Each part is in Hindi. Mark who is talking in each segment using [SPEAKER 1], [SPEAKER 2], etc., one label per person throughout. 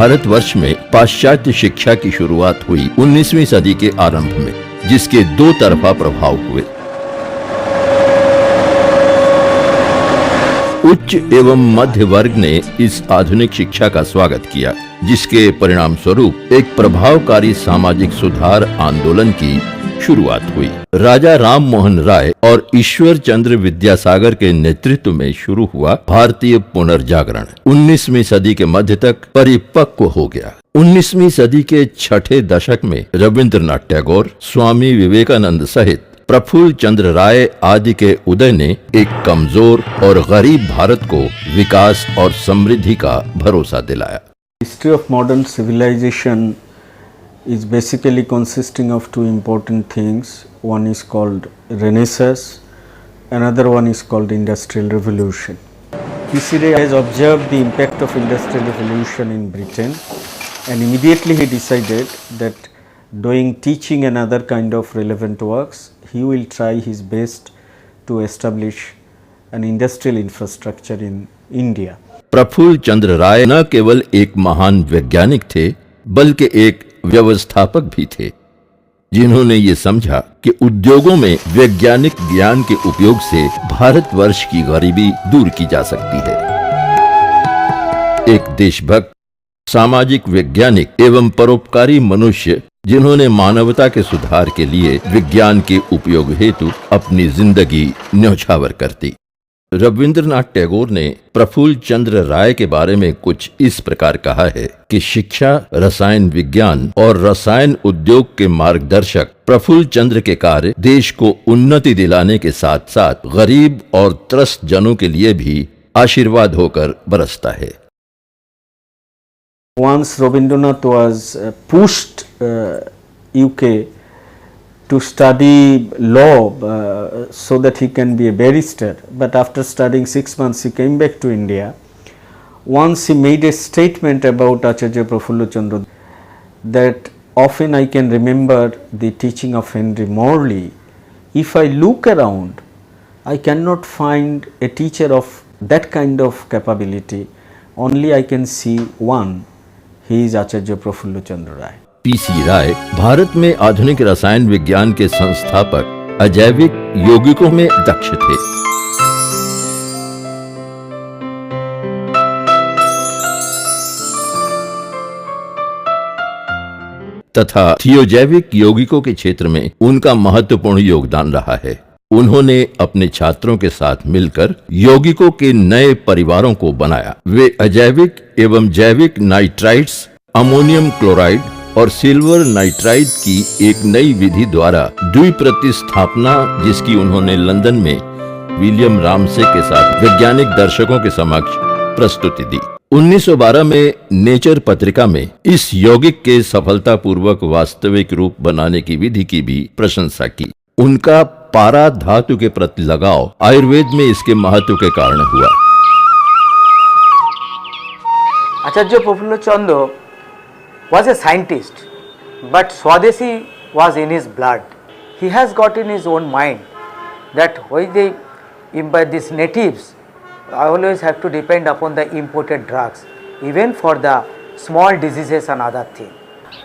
[SPEAKER 1] भारतवर्ष में पाश्चात्य शिक्षा की शुरुआत हुई 19वीं सदी के आरंभ में, जिसके दो तरफा प्रभाव हुए। उच्च एवं मध्य वर्ग ने इस आधुनिक शिक्षा का स्वागत किया, जिसके परिणाम स्वरूप एक प्रभावकारी सामाजिक सुधार आंदोलन की शुरुआत हुई। राजा राम मोहन राय और ईश्वर चंद्र विद्यासागर के नेतृत्व में शुरू हुआ भारतीय पुनर्जागरण 19वीं सदी के मध्य तक परिपक्व हो गया। 19वीं सदी के छठे दशक में रविंद्रनाथ टैगोर, स्वामी विवेकानंद सहित प्रफुल्ल चंद्र राय आदि के उदय ने एक कमजोर और गरीब भारत को विकास और समृद्धि का भरोसा दिलाया।
[SPEAKER 2] History of modern civilisation is basically consisting of two important things. One is called Renaissance, another one is called Industrial Revolution. P.C. Ray has observed the impact of Industrial Revolution in Britain, and immediately he decided that doing teaching and other kind of relevant works, he will try his best to establish an industrial infrastructure in India.
[SPEAKER 1] Prafulla Chandra Ray न केवल एक महान वैज्ञानिक थे, बल्कि एक व्यवस्थापक भी थे, जिन्होंने ये समझा कि उद्योगों में वैज्ञानिक ज्ञान के उपयोग से भारतवर्ष की गरीबी दूर की जा सकती है। एक देशभक्त, सामाजिक वैज्ञानिक एवं परोपकारी मनुष्य, जिन्होंने मानवता के सुधार के लिए विज्ञान के उपयोग हेतु अपनी जिंदगी न्यौछावर कर दी। रविंद्रनाथ टैगोर ने प्रफुल्ल चंद्र राय के बारे में कुछ इस प्रकार कहा है कि शिक्षा, रसायन विज्ञान और रसायन उद्योग के मार्गदर्शक प्रफुल्ल चंद्र के कार्य देश को उन्नति दिलाने के साथ साथ गरीब और त्रस्त जनों के लिए भी आशीर्वाद होकर बरसता है।
[SPEAKER 2] Once Rabindranath was pushed UK to study law so that he can be a barrister, but after studying 6 months he came back to India. Once he made a statement about Acharya Prafulla Chandra that often I can remember the teaching of Henry Morley. If I look around, I cannot find a teacher of that kind of capability. Only I can see one. He is Acharya Prafulla Chandra Ray.
[SPEAKER 1] P C Ray Bharat में आधुनिक रसायन विज्ञान के संस्थापक, अजैविक यौगिकों में दक्ष थे। तथा थियोजैविक यौगिकों के क्षेत्र में उनका महत्वपूर्ण योगदान रहा है। उन्होंने अपने छात्रों के साथ मिलकर यौगिकों के नए परिवारों को बनाया। वे अजैविक एवं जैविक नाइट्राइट्स, अमोनियम क्लोराइड और सिल्वर नाइट्राइड की एक नई विधि द्वारा द्विप्रतिस्थापना, जिसकी उन्होंने लंदन में विलियम रामसे के साथ वैज्ञानिक दर्शकों के समक्ष प्रस्तुति दी। 1912 में नेचर पत्रिका में इस यौगिक के सफलतापूर्वक वास्तविक रूप बनाने की विधि की भी प्रशंसा की। उनका पारा धातु के प्रति लगाव आयुर्वेद में इसके महत्व के कारण हुआ।
[SPEAKER 3] आचार्य प्रफुल्ल चंद्र was a scientist, but Swadeshi was in his blood. He has got in his own mind that when they imbibe these natives, I always have to depend upon the imported drugs, even for the small diseases and other things.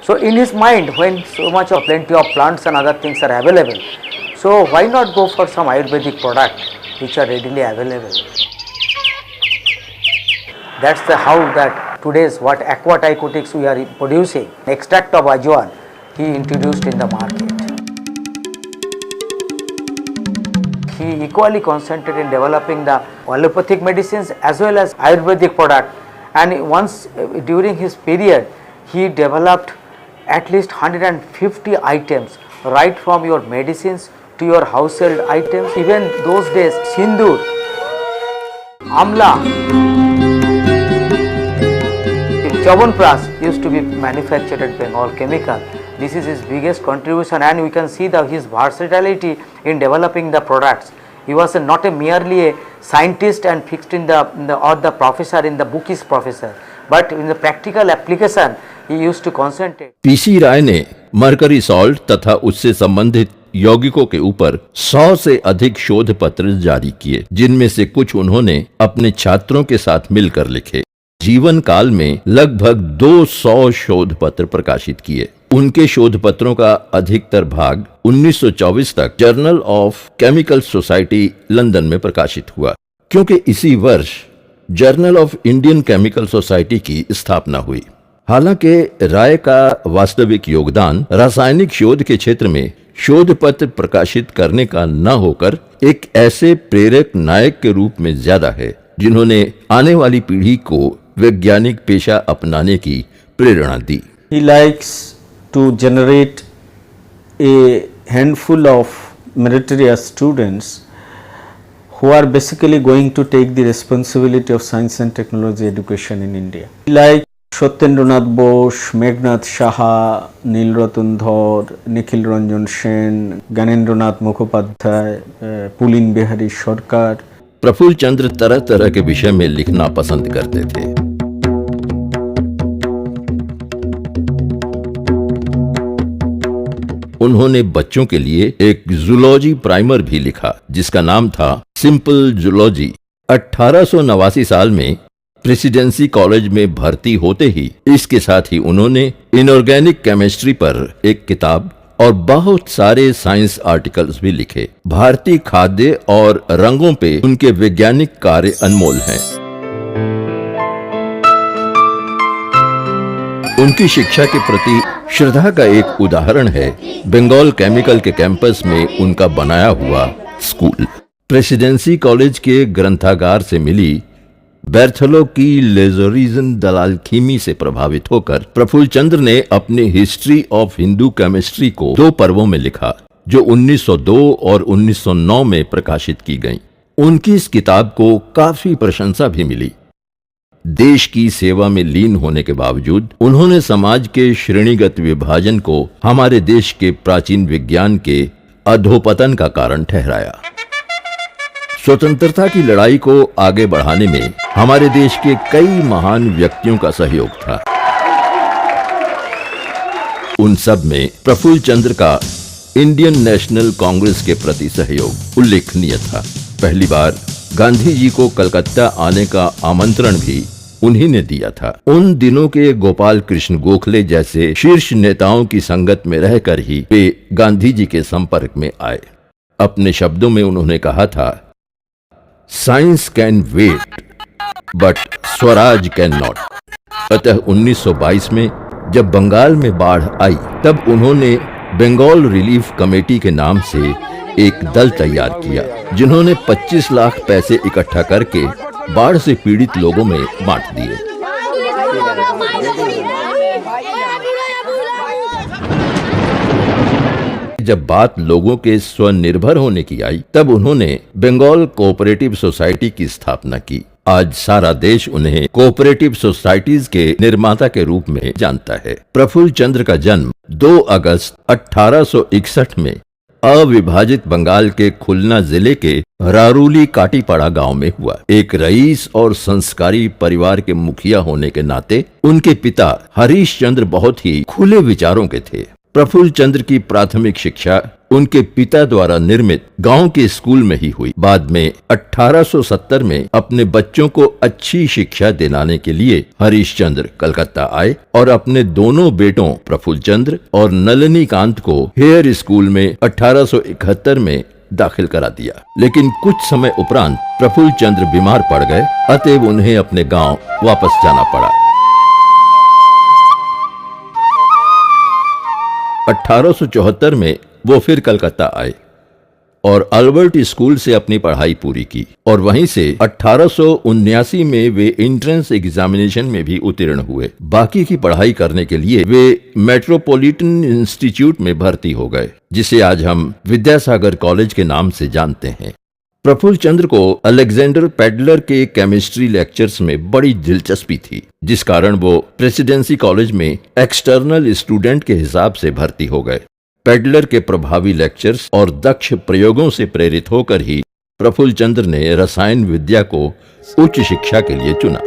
[SPEAKER 3] So in his mind, when so much of plenty of plants and other things are available, so why not go for some Ayurvedic product which are readily available? That's the how that today's what aquaticotics we are producing, extract of ajwan, he introduced in the market. He equally concentrated in developing the allopathic medicines as well as Ayurvedic product, and once during his period he developed at least 150 items, right from your medicines to your household items. Even those days sindoor, amla, Chyawanprash used to be manufactured at Bengal Chemical. This is his biggest contribution, and we can see his versatility in developing the products. He was not merely a scientist and fixed in the professor in the book is professor, but in the practical application he used to concentrate.
[SPEAKER 1] P C Ray ने मरकरी सॉल्ट तथा उससे संबंधित यौगिकों के ऊपर 100 से अधिक शोध पत्र जारी किए, जिनमें से कुछ उन्होंने अपने छात्रों के साथ मिलकर लिखे। जीवन काल में लगभग 200 शोध पत्र प्रकाशित किए। उनके शोध पत्रों का अधिकतर भाग 1924 तक journal of chemical society London में प्रकाशित हुआ, क्योंकि इसी वर्ष journal of Indian chemical society की स्थापना हुई। हालांकि राय का वास्तविक योगदान रासायनिक शोध के क्षेत्र में शोध पत्र प्रकाशित करने का न होकर एक ऐसे प्रेरक नायक के रूप में ज्यादा है जिन्होंने आने वाली पीढ़ी को वैज्ञानिक पेशा अपनाने की प्रेरणा दी।
[SPEAKER 2] He likes to generate a handful of meritorious students who are basically going to take the responsibility of science and technology education in India. Like Satyendranath Bose, Meghnad Saha, Nilratan ধর, নিখিল রঞ্জন সেন, জ্ঞানেন্দ্রনাথ মুখোপাধ্যায়, পুলিন বিহারী সরকার।
[SPEAKER 1] प्रफुल्ल चंद्र तरह तरह के विषय में लिखना पसंद करते थे। उन्होंने बच्चों के लिए एक जूलॉजी प्राइमर भी लिखा जिसका नाम था सिंपल जूलॉजी। 1889 साल में प्रेसिडेंसी कॉलेज में भर्ती होते ही इसके साथ ही उन्होंने इनऑर्गेनिक केमिस्ट्री पर एक किताब और बहुत सारे साइंस आर्टिकल्स भी लिखे। भारतीय खाद्य और रंगों पे उनके वैज्ञानिक कार्य अनमोल हैं। उनकी शिक्षा के प्रति श्रद्धा का एक उदाहरण है बंगाल केमिकल के कैंपस में उनका बनाया हुआ स्कूल। प्रेसिडेंसी कॉलेज के ग्रंथागार से मिली बेर्थलो की लेजोरिजन दलालखीमी से प्रभावित होकर प्रफुल्ल चंद्र ने अपनी हिस्ट्री ऑफ हिंदू केमिस्ट्री को 2 पर्वों में लिखा जो 1902 और 1909 में प्रकाशित की गईं। उनकी इस किताब को काफी प्रशंसा भी मिली। देश की सेवा में लीन होने के बावजूद उन्होंने समाज के श्रेणीगत विभाजन को हमारे देश के प्राचीन विज्ञान के अधोपतन का कारण ठहराया। स्वतंत्रता की लड़ाई को आगे बढ़ाने में हमारे देश के कई महान व्यक्तियों का सहयोग था। उन सब में प्रफुल्ल चंद्र का इंडियन नेशनल कांग्रेस के प्रति सहयोग उल्लेखनीय था। पहली बार गांधी जी को कलकत्ता आने का आमंत्रण भी उन्हीं ने दिया था। उन दिनों के गोपाल कृष्ण गोखले जैसे शीर्ष नेताओं की संगत में रहकर ही वे गांधी जी के संपर्क में आए। अपने शब्दों में उन्होंने कहा था, science can wait but Swaraj can not. अतः 1922 में जब बंगाल में बाढ़ आई तब उन्होंने बंगाल रिलीफ कमेटी के नाम से एक दल तैयार किया जिन्होंने 25 लाख पैसे इकट्ठा करके बाढ़ से पीड़ित लोगों में बांट दिए। जब बात लोगों के स्वनिर्भर होने की आई तब उन्होंने बंगाल कोऑपरेटिव सोसाइटी की स्थापना की। आज सारा देश उन्हें कोऑपरेटिव सोसाइटीज के निर्माता के रूप में जानता है। प्रफुल्ल चंद्र का जन्म 2 अगस्त 1861 में अविभाजित बंगाल के खुलना जिले के रारूली काटीपाड़ा गांव में हुआ। एक रईस और संस्कारी परिवार के मुखिया होने के नाते उनके पिता हरीश चंद्र बहुत ही खुले विचारों के थे। प्रफुल्ल चंद्र की प्राथमिक शिक्षा उनके पिता द्वारा निर्मित गांव के स्कूल में ही हुई। बाद में 1870 में अपने बच्चों को अच्छी शिक्षा दिलाने के लिए हरीश चंद्र कलकत्ता आए और अपने दोनों बेटों प्रफुल्ल चंद्र और नलिनी कांत को हेयर स्कूल में 1871 में दाखिल करा दिया। लेकिन कुछ समय उपरांत प्रफुल्ल चंद्र बीमार पड़ गए, अतएव उन्हें अपने गांव वापस जाना पड़ा। 1874 में वो फिर कलकत्ता आए और अल्बर्ट स्कूल से अपनी पढ़ाई पूरी की और वहीं से 1879 में वे एंट्रेंस एग्जामिनेशन में भी उत्तीर्ण हुए। बाकी की पढ़ाई करने के लिए वे मेट्रोपॉलिटन इंस्टीट्यूट में भर्ती हो गए, जिसे आज हम विद्यासागर कॉलेज के नाम से जानते हैं। प्रफुल्ल चंद्र को अलेक्जेंडर पेडलर के केमिस्ट्री लेक्चर्स में बड़ी दिलचस्पी थी, जिस कारण वो प्रेसिडेंसी कॉलेज में एक्सटर्नल स्टूडेंट के हिसाब से भर्ती हो गए। पेडलर के प्रभावी लेक्चर्स और दक्ष प्रयोगों से प्रेरित होकर ही प्रफुल्ल चंद्र ने रसायन विद्या को उच्च शिक्षा के लिए चुना।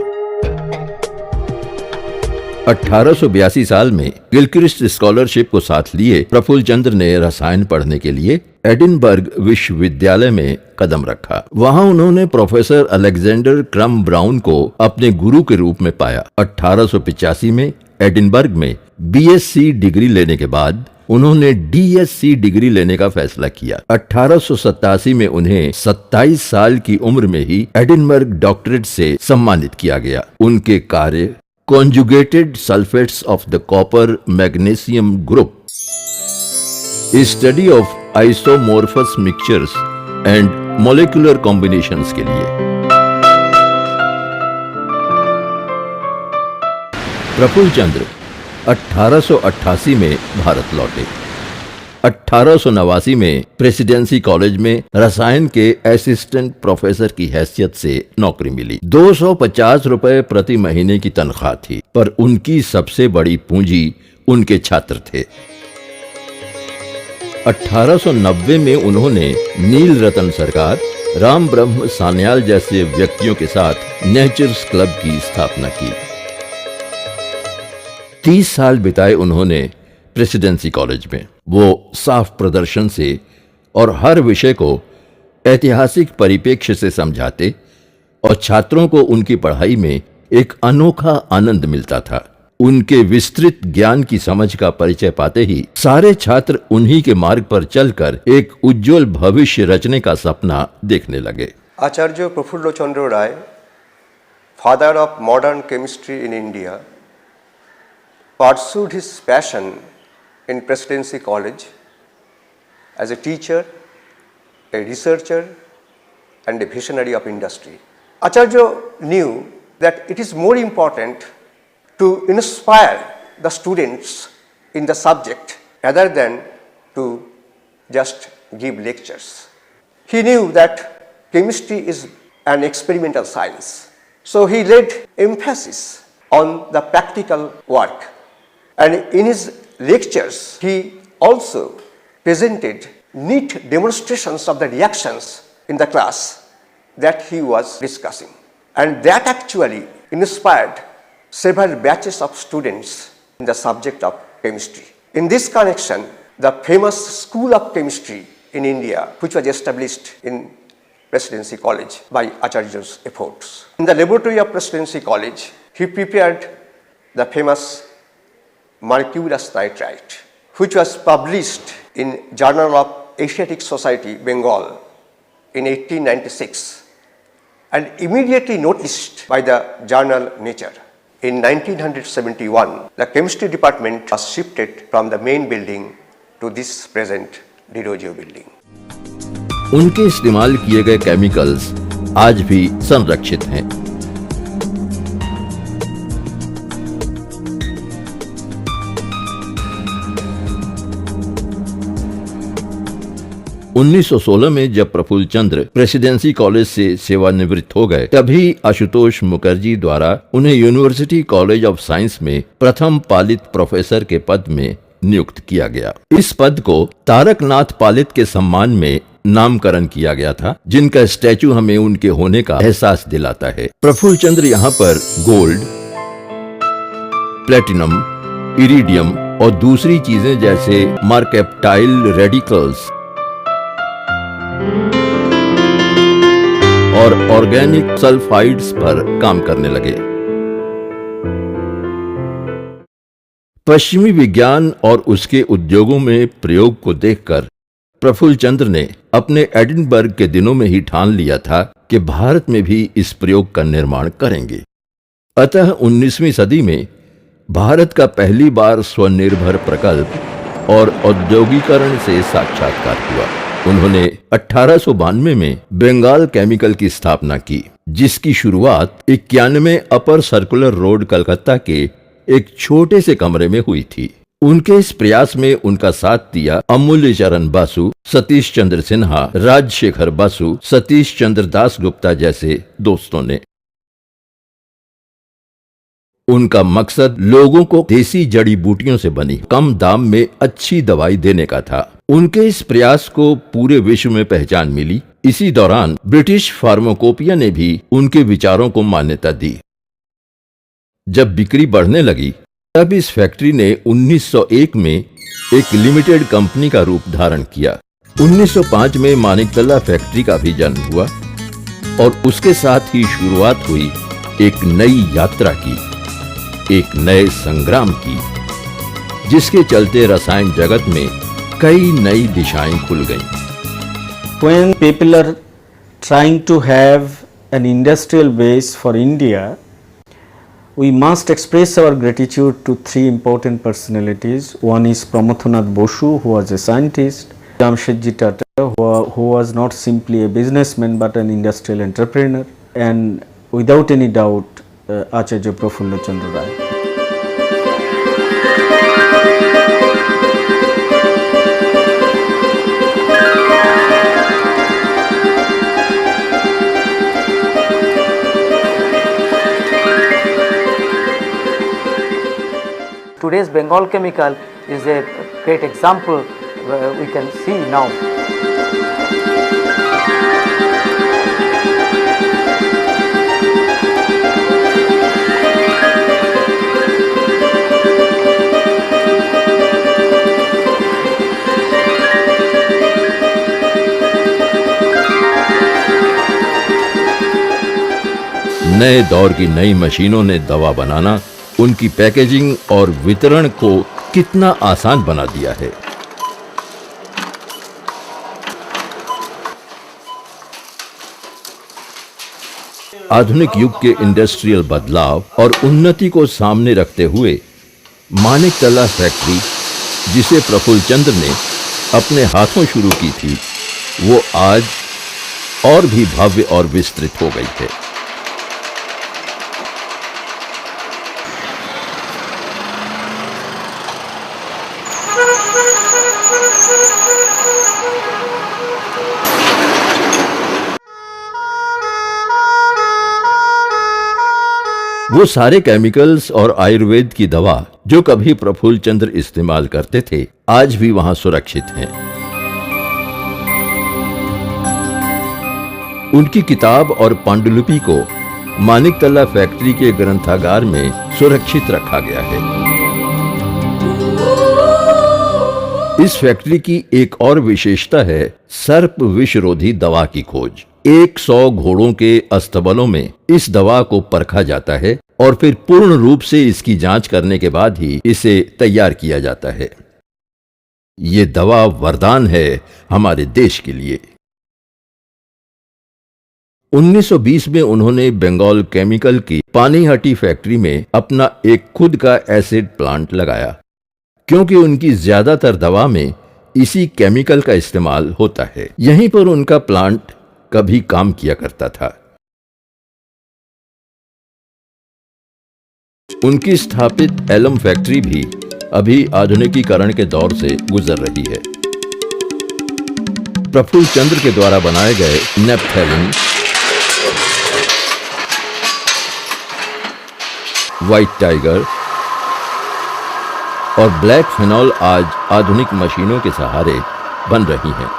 [SPEAKER 1] 1882 साल में गिलक्रिस्ट स्कॉलरशिप को साथ लिए प्रफुल्ल चंद्र ने रसायन पढ़ने के लिए एडिनबर्ग विश्वविद्यालय में कदम रखा। वहां उन्होंने प्रोफेसर अलेक्जेंडर क्रम ब्राउन को अपने गुरु के रूप में पाया। 1885 में एडिनबर्ग में बीएससी डिग्री लेने के बाद उन्होंने डीएससी डिग्री लेने का फैसला किया। 1887 में उन्हें 27 साल की उम्र में ही एडिनबर्ग डॉक्टरेट से सम्मानित किया गया। उनके कार्य conjugated sulphates of the copper magnesium group, study of isomorphous mixtures and molecular combinations के लिए। प्रफुल्ल चंद्र 1888 में भारत लौटे। 1889 में प्रेसिडेंसी कॉलेज में रसायन के असिस्टेंट प्रोफेसर की हैसियत से नौकरी मिली। 250 रुपए प्रति महीने की तनख्वाह थी, पर उनकी सबसे बड़ी पूंजी उनके छात्र थे। 1890 में उन्होंने नील रतन सरकार, राम ब्रह्म सान्याल जैसे व्यक्तियों के साथ नेचर्स क्लब की स्थापना की। 30 साल बिताए उन्होंने प्रेसिडेंसी कॉलेज में। वो साफ प्रदर्शन से और हर विषय को ऐतिहासिक परिप्रेक्ष्य से समझाते और छात्रों को उनकी पढ़ाई में एक अनोखा आनंद मिलता था। उनके विस्तृत ज्ञान की समझ का परिचय पाते ही सारे छात्र उन्हीं के मार्ग पर चलकर एक उज्जवल भविष्य रचने का सपना देखने लगे।
[SPEAKER 4] Acharya Prafulla Chandra Ray, father of modern chemistry in India, pursued his passion in Presidency College as a teacher, a researcher, and a visionary of industry. Acharya knew that it is more important to inspire the students in the subject rather than to just give lectures. He knew that chemistry is an experimental science, so he laid emphasis on the practical work. And in his lectures, he also presented neat demonstrations of the reactions in the class that he was discussing. And that actually inspired several batches of students in the subject of chemistry. In this connection, the famous School of Chemistry in India, which was established in Presidency College by Acharya's efforts. In the laboratory of Presidency College, he prepared the famous mercurous nitrite, which was published in Journal of Asiatic Society, Bengal in 1896 and immediately noticed by the journal Nature. In 1971, the chemistry department was shifted from the main building to this present Dirogio building.
[SPEAKER 1] उनके इस्तेमाल किए गए केमिकल्स आज भी संरक्षित हैं। उन्नीस 1916 में जब प्रफुल्ल चंद्र प्रेसिडेंसी कॉलेज से सेवानिवृत्त हो गए, तभी आशुतोष मुखर्जी द्वारा उन्हें यूनिवर्सिटी कॉलेज ऑफ साइंस में प्रथम पालित प्रोफेसर के पद में नियुक्त किया गया। इस पद को तारकनाथ पालित के सम्मान में नामकरण किया गया था, जिनका स्टैचू हमें उनके होने का एहसास दिलाता है। प्रफुल्ल चंद्र यहाँ पर गोल्ड, प्लेटिनम, इरिडियम और दूसरी चीजें जैसे मर्केप्टाइल रेडिकल्स और ऑर्गेनिक सल्फाइड्स पर काम करने लगे। पश्चिमी विज्ञान और उसके उद्योगों में प्रयोग को देखकर प्रफुल्ल चंद्र ने अपने एडिनबर्ग के दिनों में ही ठान लिया था कि भारत में भी इस प्रयोग का निर्माण करेंगे। अतः 19वीं सदी में भारत का पहली बार स्वनिर्भर प्रकल्प और औद्योगिकरण से साक्षात्कार हुआ। उन्होंने 1892 में बंगाल केमिकल की स्थापना की, जिसकी शुरुआत 91 अपर सर्कुलर रोड कलकत्ता के एक छोटे से कमरे में हुई थी। उनके इस प्रयास में उनका साथ दिया अमूल्य चरण बासु, सतीश चंद्र सिन्हा, राजशेखर बासु, सतीश चंद्र दास गुप्ता जैसे दोस्तों ने। उनका मकसद लोगों को देसी जड़ी बूटियों से बनी कम दाम में अच्छी दवाई देने का था। उनके इस प्रयास को पूरे विश्व में पहचान मिली। इसी दौरान ब्रिटिश फार्माकोपिया ने भी उनके विचारों को मान्यता दी। जब बिक्री बढ़ने लगी तब इस फैक्ट्री ने 1901 में एक लिमिटेड कंपनी का रूप धारण किया। 1905 में मानिकतला फैक्ट्री का भी जन्म हुआ और उसके साथ ही शुरुआत हुई एक नई यात्रा की, एक नए संग्राम की, जिसके चलते रसायन जगत में कई नई दिशाएं खुल गईं।
[SPEAKER 2] When people are trying to have an industrial base for India, we must express our gratitude to three important personalities. One is Pramothnath Bosu, who was a scientist; Jamshedji Tata, who was not simply a businessman but an industrial entrepreneur; and without any doubt, Acharya Prafulla Chandra Ray.
[SPEAKER 3] Today's Bengal Chemical is a great example we can see now.
[SPEAKER 1] नए दौर की नई मशीनों ने दवा बनाना, उनकी पैकेजिंग और वितरण को कितना आसान बना दिया है। आधुनिक युग के इंडस्ट्रियल बदलाव और उन्नति को सामने रखते हुए मानिकतला फैक्ट्री, जिसे प्रफुल्ल चंद्र ने अपने हाथों शुरू की थी, वो आज और भी भव्य और विस्तृत हो गई है। वो सारे केमिकल्स और आयुर्वेद की दवा जो कभी प्रफुल्ल चंद्र इस्तेमाल करते थे, आज भी वहां सुरक्षित हैं। उनकी किताब और पांडुलिपि को मानिकतला फैक्ट्री के ग्रंथागार में सुरक्षित रखा गया है। इस फैक्ट्री की एक और विशेषता है सर्प विषरोधी दवा की खोज। 100 घोड़ों के अस्तबलों में इस दवा को परखा जाता है और फिर पूर्ण रूप से इसकी जांच करने के बाद ही इसे तैयार किया जाता है। ये दवा वरदान है हमारे देश के लिए। 1920 में उन्होंने बंगाल केमिकल की पानीहाटी फैक्ट्री में अपना एक खुद का एसिड प्लांट लगाया, क्योंकि उनकी ज्यादातर दवा में इसी केमिकल का इस्तेमाल होता है। यहीं पर उनका प्लांट कभी काम किया करता था। उनकी स्थापित एलम फैक्ट्री भी अभी आधुनिकीकरण के दौर से गुजर रही है। प्रफुल्ल चंद्र के द्वारा बनाए गए नेपथेलिन, व्हाइट टाइगर और ब्लैक फेनॉल आज आधुनिक मशीनों के सहारे बन रही हैं।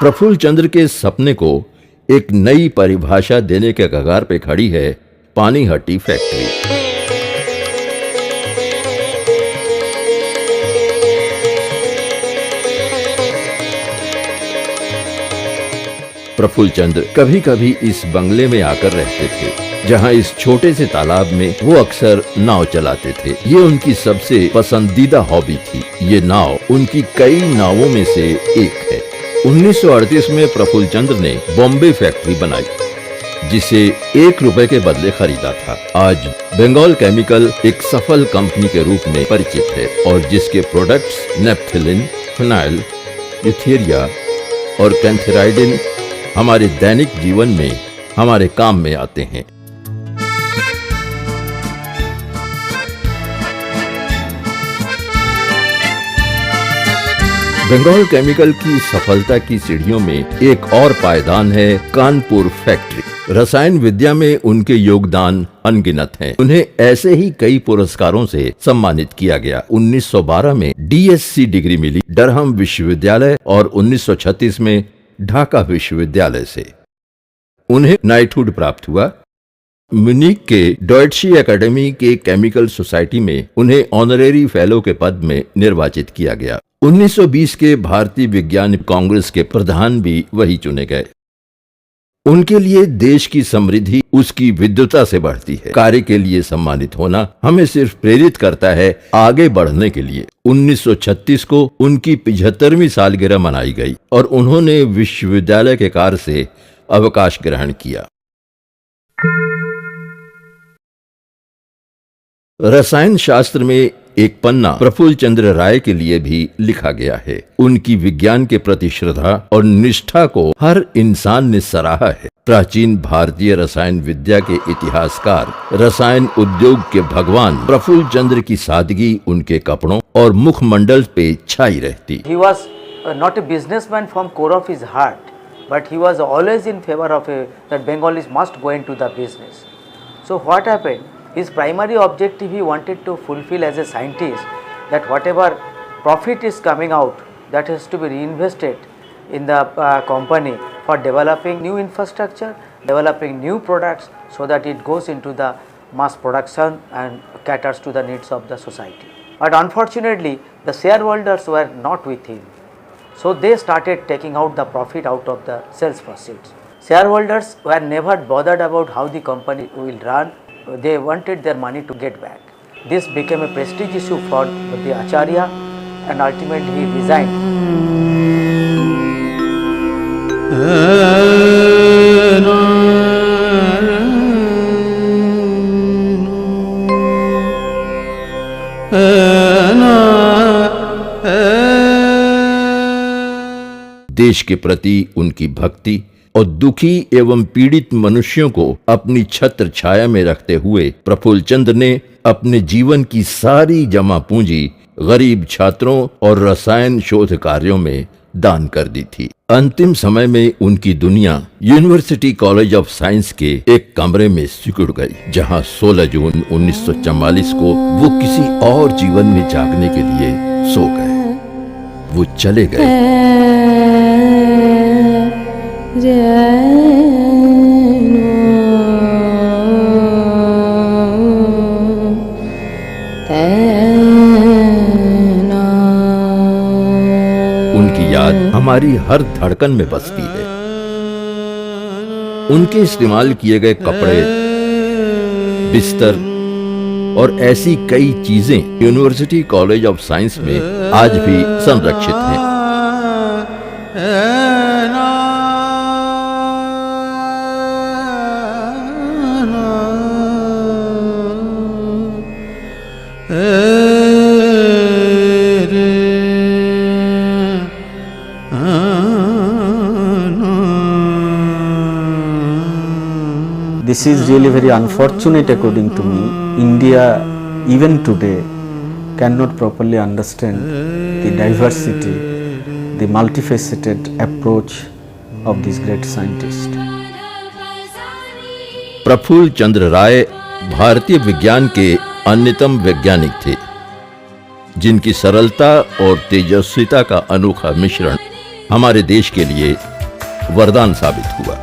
[SPEAKER 1] प्रफुल्ल चंद्र के सपने को एक नई परिभाषा देने के कगार पे खड़ी है पानीहाटी फैक्ट्री। प्रफुल्ल चंद्र कभी कभी इस बंगले में आकर रहते थे, जहां इस छोटे से तालाब में वो अक्सर नाव चलाते थे। ये उनकी सबसे पसंदीदा हॉबी थी। ये नाव उनकी कई नावों में से एक है। 1938 में प्रफुल्ल चंद्र ने बॉम्बे फैक्ट्री बनाई, जिसे 1 रुपए के बदले खरीदा था। आज बंगाल केमिकल एक सफल कंपनी के रूप में परिचित है और जिसके प्रोडक्ट्स नेपथेलिन, फिनाइल, यूथेरिया और कैंथेराइडिन हमारे दैनिक जीवन में हमारे काम में आते हैं। बंगाल केमिकल की सफलता की सीढ़ियों में एक और पायदान है कानपुर फैक्ट्री। रसायन विद्या में उनके योगदान अनगिनत हैं। उन्हें ऐसे ही कई पुरस्कारों से सम्मानित किया गया। 1912 में डीएससी डिग्री मिली डरहम विश्वविद्यालय और 1936 में ढाका विश्वविद्यालय से। उन्हें नाइटहुड प्राप्त हुआ म्यूनिख के डॉयटशी एकेडमी के केमिकल सोसाइटी में उन्हें ऑनरेरी फेलो के पद में निर्वाचित किया गया। 1920 के भारतीय विज्ञान कांग्रेस के प्रधान भी वही चुने गए। उनके लिए देश की समृद्धि उसकी विद्वता से बढ़ती है। कार्य के लिए सम्मानित होना हमें सिर्फ प्रेरित करता है आगे बढ़ने के लिए। 1936 को उनकी 75वीं सालगिरह मनाई गई और उन्होंने विश्वविद्यालय के कार्य से अवकाश ग्रहण किया। रसायन शास्त्र में एक पन्ना प्रफुल्ल चंद्र राय के लिए भी लिखा गया है। उनकी विज्ञान के प्रति श्रद्धा और निष्ठा को हर इंसान ने सराहा है। प्राचीन भारतीय रसायन विद्या के इतिहासकार, रसायन उद्योग के भगवान प्रफुल्ल चंद्र की सादगी उनके कपड़ों और मुखमंडल पे छाई रहती।
[SPEAKER 3] He was not a businessman from core of his heart, but he was always in favor of that Bengalis must go into the business. So what happened? His primary objective he wanted to fulfill as a scientist, that whatever profit is coming out, that has to be reinvested in the company for developing new infrastructure, developing new products, so that it goes into the mass production and caters to the needs of the society. But unfortunately, the shareholders were not with him, so they started taking out the profit out of the sales proceeds. Shareholders were never bothered about how the company will run. They wanted their money to get back. This became a prestige issue for the Acharya, and ultimately he resigned.
[SPEAKER 1] देश के प्रति उनकी भक्ति और दुखी एवं पीड़ित मनुष्यों को अपनी छत्र छाया में रखते हुए प्रफुल्ल चंद्र ने अपने जीवन की सारी जमा पूंजी गरीब छात्रों और रसायन शोध कार्यों में दान कर दी थी। अंतिम समय में उनकी दुनिया यूनिवर्सिटी कॉलेज ऑफ साइंस के एक कमरे में सिकुड़ गई, जहां 16 जून 1944 को वो किसी और जीवन में जागने के लिए सो गए। वो चले गए। उनकी याद हमारी हर धड़कन में बसती है। उनके इस्तेमाल किए गए कपड़े, बिस्तर और ऐसी कई चीजें यूनिवर्सिटी कॉलेज ऑफ साइंस में आज भी संरक्षित हैं।
[SPEAKER 2] This is really very unfortunate according to me. India even today cannot properly understand the diversity, the multifaceted approach of this great scientist.
[SPEAKER 1] Praful Chandra राय भारतीय विज्ञान के अन्यतम वैज्ञानिक थे, जिनकी सरलता और तेजस्विता का अनोखा मिश्रण हमारे देश के लिए वरदान साबित हुआ।